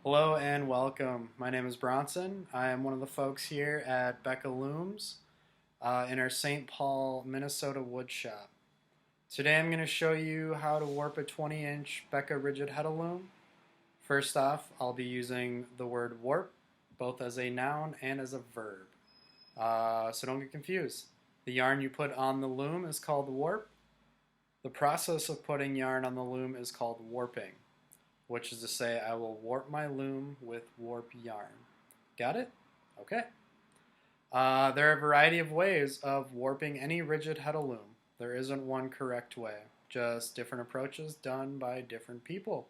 Hello and welcome. My name is Bronson. I am one of the folks here at Beka Looms in our St. Paul, Minnesota wood shop. Today I'm going to show you how to warp a 20-inch Beka rigid Heddle Loom. First off, I'll be using the word warp both as a noun and as a verb. So don't get confused. The yarn you put on the loom is called warp. The process of putting yarn on the loom is called warping, which is to say I will warp my loom with warp yarn. Got it? Okay. There are a variety of ways of warping any rigid Heddle loom. There isn't one correct way, just different approaches done by different people.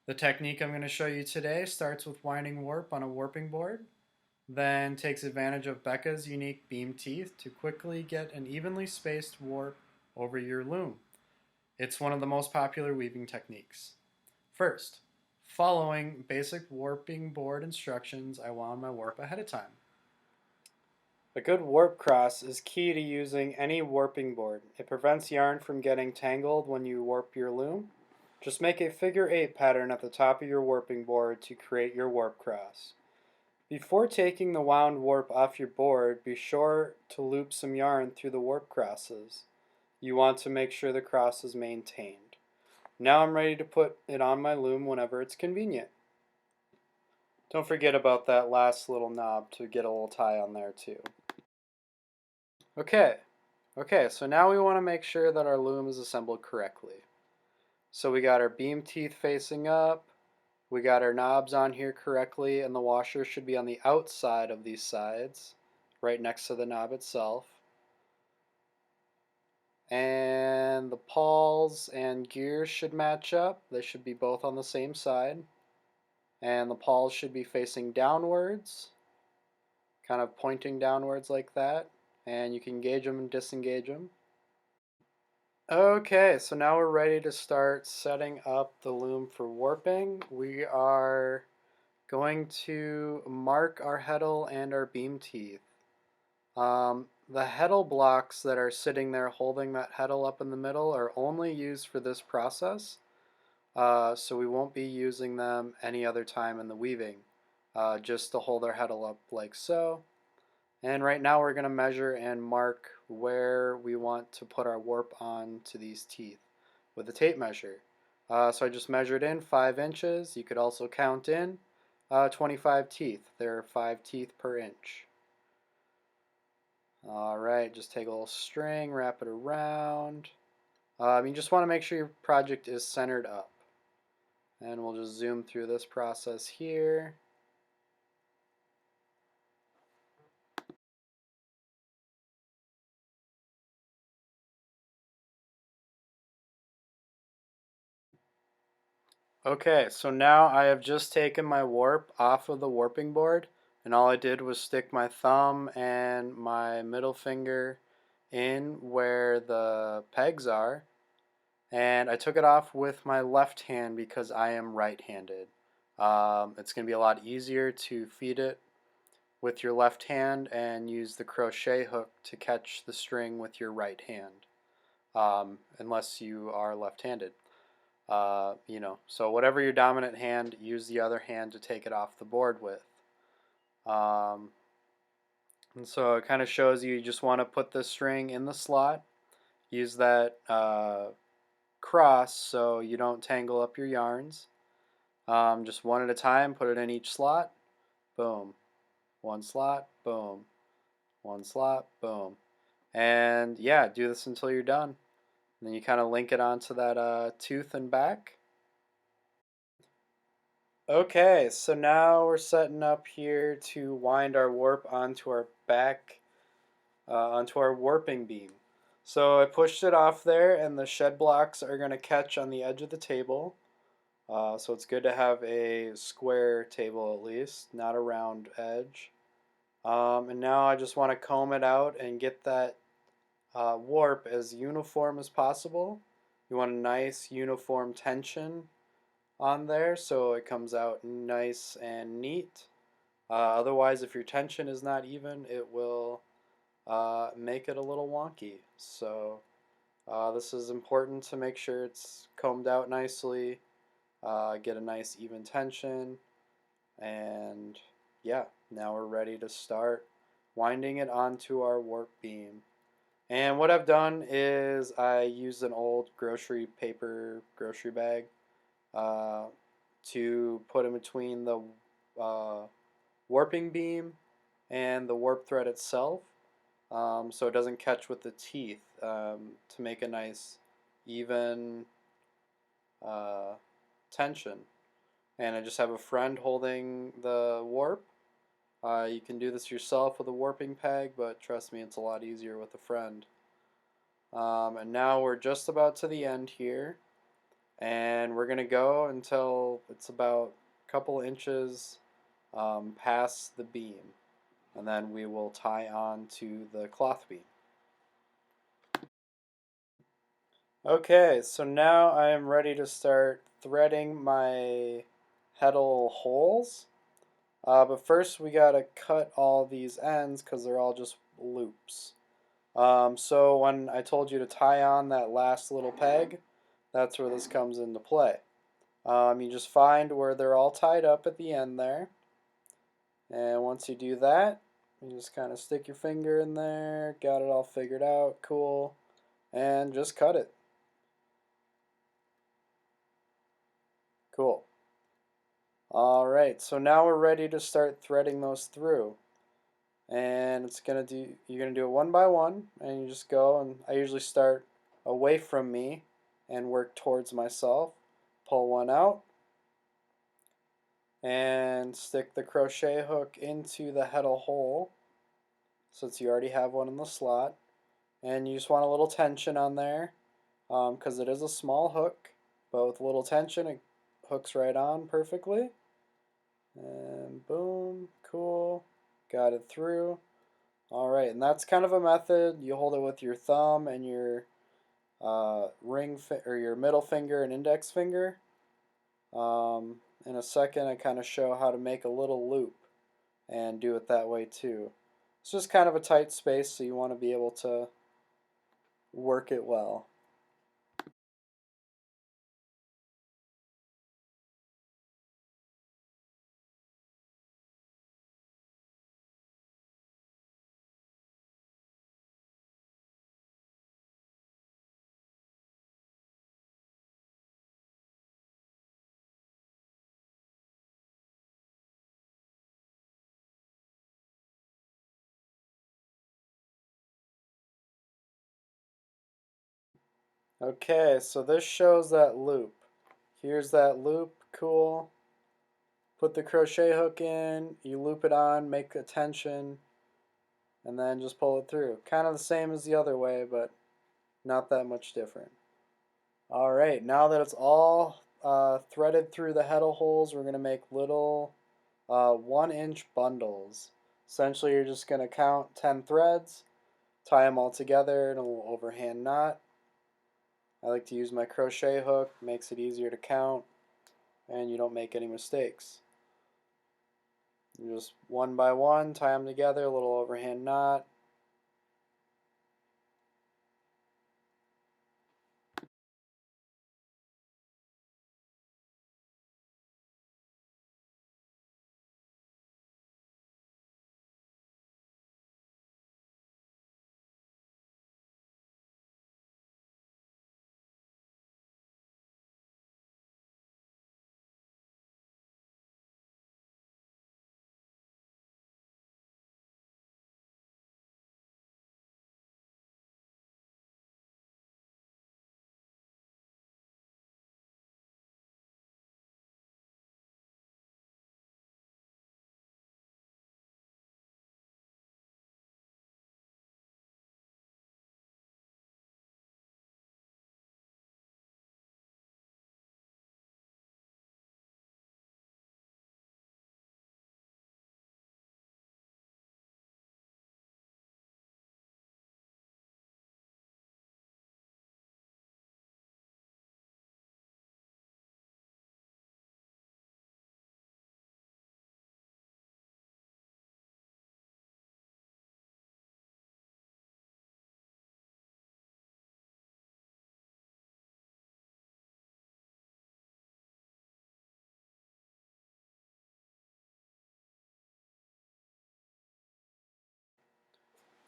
The technique I'm going to show you today starts with winding warp on a warping board, then takes advantage of Beka's unique beam teeth to quickly get an evenly spaced warp over your loom. It's one of the most popular weaving techniques. First, following basic warping board instructions, I wound my warp ahead of time. A good warp cross is key to using any warping board. It prevents yarn from getting tangled when you warp your loom. Just make a figure 8 pattern at the top of your warping board to create your warp cross. Before taking the wound warp off your board, be sure to loop some yarn through the warp crosses. You want to make sure the cross is maintained. Now I'm ready to put it on my loom whenever it's convenient. Don't forget about that last little knob to get a little tie on there too. Okay, so now we want to make sure that our loom is assembled correctly. So we got our beam teeth facing up, we got our knobs on here correctly, and the washer should be on the outside of these sides, right next to the knob itself. And the pawls and gears should match up. They should be both on the same side. And the pawls should be facing downwards, kind of pointing downwards like that. And you can engage them and disengage them. Okay, so now we're ready to start setting up the loom for warping. We are going to mark our heddle and our beam teeth. The heddle blocks that are sitting there holding that heddle up in the middle are only used for this process, so we won't be using them any other time in the weaving, just to hold our heddle up like so. And right now we're going to measure and mark where we want to put our warp on to these teeth with a tape measure. So I just measured in 5 inches. You could also count in 25 teeth. There are 5 teeth per inch. Alright, just take a little string, wrap it around. You just want to make sure your project is centered up. And we'll just zoom through this process here. Okay, so now I have just taken my warp off of the warping board, and all I did was stick my thumb and my middle finger in where the pegs are, and I took it off with my left hand because I am right-handed. It's going to be a lot easier to feed it with your left hand and use the crochet hook to catch the string with your right hand, unless you are left-handed. So whatever your dominant hand, use the other hand to take it off the board with. And so it kind of shows you just want to put the string in the slot, use that cross so you don't tangle up your yarns. Just one at a time, put it in each slot, boom. One slot, boom. One slot, boom. And yeah, do this until you're done. And then you kind of link it onto that tooth and back. Okay, so now we're setting up here to wind our warp onto our back, onto our warping beam. So I pushed it off there, and the shed blocks are going to catch on the edge of the table. So it's good to have a square table at least, not a round edge. And now I just want to comb it out and get that warp as uniform as possible. You want a nice uniform tension on there so it comes out nice and neat. Otherwise, if your tension is not even, it will make it a little wonky. So this is important to make sure it's combed out nicely, get a nice even tension. And yeah, now we're ready to start winding it onto our warp beam. And what I've done is I used an old grocery bag uh, to put in between the uh, warping beam and the warp thread itself, so it doesn't catch with the teeth, to make a nice even uh, tension. And I just have a friend holding the warp. You can do this yourself with a warping peg, but trust me, it's a lot easier with a friend. And now we're just about to the end here, and we're going to go until it's about a couple inches past the beam, and then we will tie on to the cloth beam. Okay, so now I am ready to start threading my Heddle holes. But first we gotta cut all these ends because they're all just loops. So when I told you to tie on that last little peg, that's where this comes into play. You just find where they're all tied up at the end there. And once you do that, you just kind of stick your finger in there, got it all figured out, cool, and just cut it. Cool. Alright, so now we're ready to start threading those through. And you're gonna do it one by one, and you just go, and I usually start away from me and work towards myself. Pull one out and stick the crochet hook into the heddle hole, since you already have one in the slot. And you just want a little tension on there, because it is a small hook, but with a little tension it hooks right on perfectly. And boom, cool, got it through. Alright, and that's kind of a method. You hold it with your thumb and your or your middle finger and index finger. In a second I kind of show how to make a little loop and do it that way too. It's just kind of a tight space, so you want to be able to work it well. Okay, so this shows that loop. Here's that loop, cool. Put the crochet hook in, you loop it on, make a tension, and then just pull it through. Kind of the same as the other way, but not that much different. Alright, now that it's all threaded through the heddle holes, we're going to make little 1-inch bundles. Essentially, you're just going to count 10 threads, tie them all together in a little overhand knot. I like to use my crochet hook, makes it easier to count, and you don't make any mistakes. You just one by one, tie them together, a little overhand knot.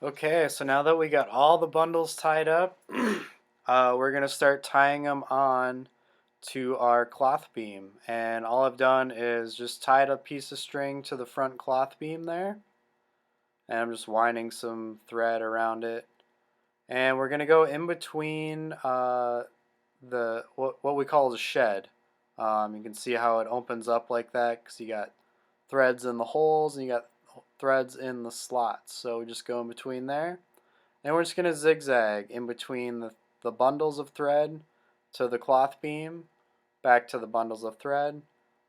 Okay, so now that we got all the bundles tied up, we're going to start tying them on to our cloth beam. And all I've done is just tied a piece of string to the front cloth beam there. And I'm just winding some thread around it. And we're going to go in between what we call the shed. You can see how it opens up like that because you got threads in the holes and you got threads in the slots. So we just go in between there. And we're just going to zigzag in between the bundles of thread to the cloth beam, back to the bundles of thread,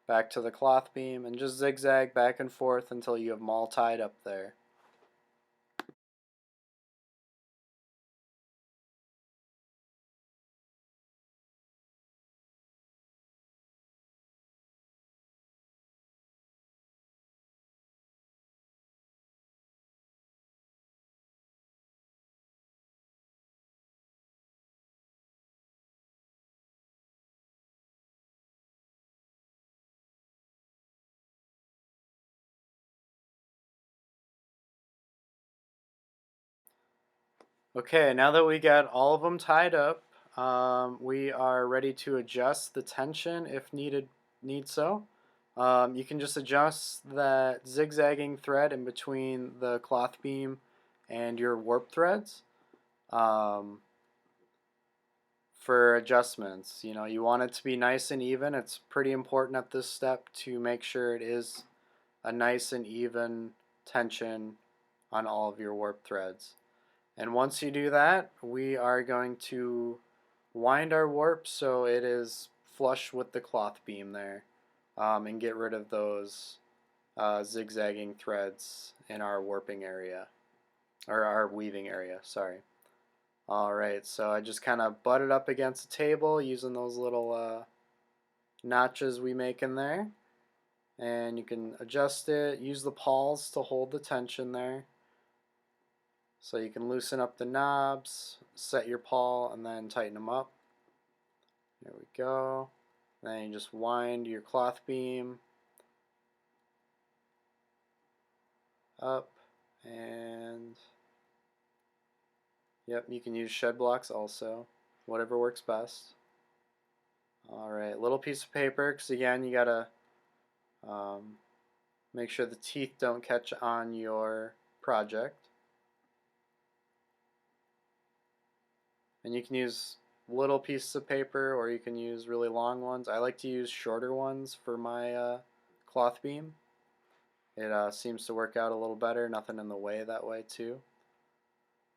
back to the cloth beam, and just zigzag back and forth until you have them all tied up there. Okay, now that we got all of them tied up, we are ready to adjust the tension if need so. You can just adjust that zigzagging thread in between the cloth beam and your warp threads for adjustments. You know, you want it to be nice and even. It's pretty important at this step to make sure it is a nice and even tension on all of your warp threads. And once you do that, we are going to wind our warp so it is flush with the cloth beam there, and get rid of those zigzagging threads in our warping area, or our weaving area, sorry. Alright, so I just kind of butt it up against the table using those little notches we make in there. And you can adjust it, use the pawls to hold the tension there. So you can loosen up the knobs, set your pawl, and then tighten them up. There we go. Then you just wind your cloth beam up, and yep, you can use shed blocks also, whatever works best. Alright, little piece of paper, because again, you gotta make sure the teeth don't catch on your project. And you can use little pieces of paper or you can use really long ones. I like to use shorter ones for my cloth beam. It seems to work out a little better, nothing in the way that way too.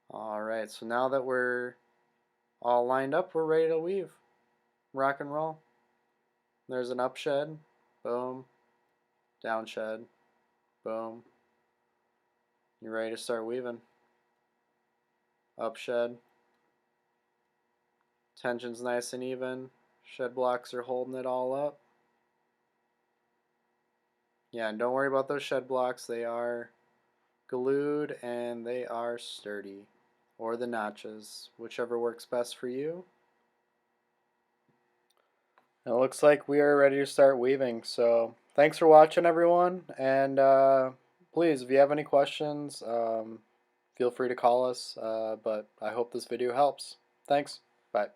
Alright, so now that we're all lined up, we're ready to weave. Rock and roll. There's an up shed, boom, down shed, boom. You're ready to start weaving. Up shed. Tension's nice and even. Shed blocks are holding it all up. Yeah, and don't worry about those shed blocks. They are glued and they are sturdy. Or the notches, whichever works best for you. It looks like we are ready to start weaving. So thanks for watching, everyone. And please, if you have any questions, feel free to call us. But I hope this video helps. Thanks. Bye.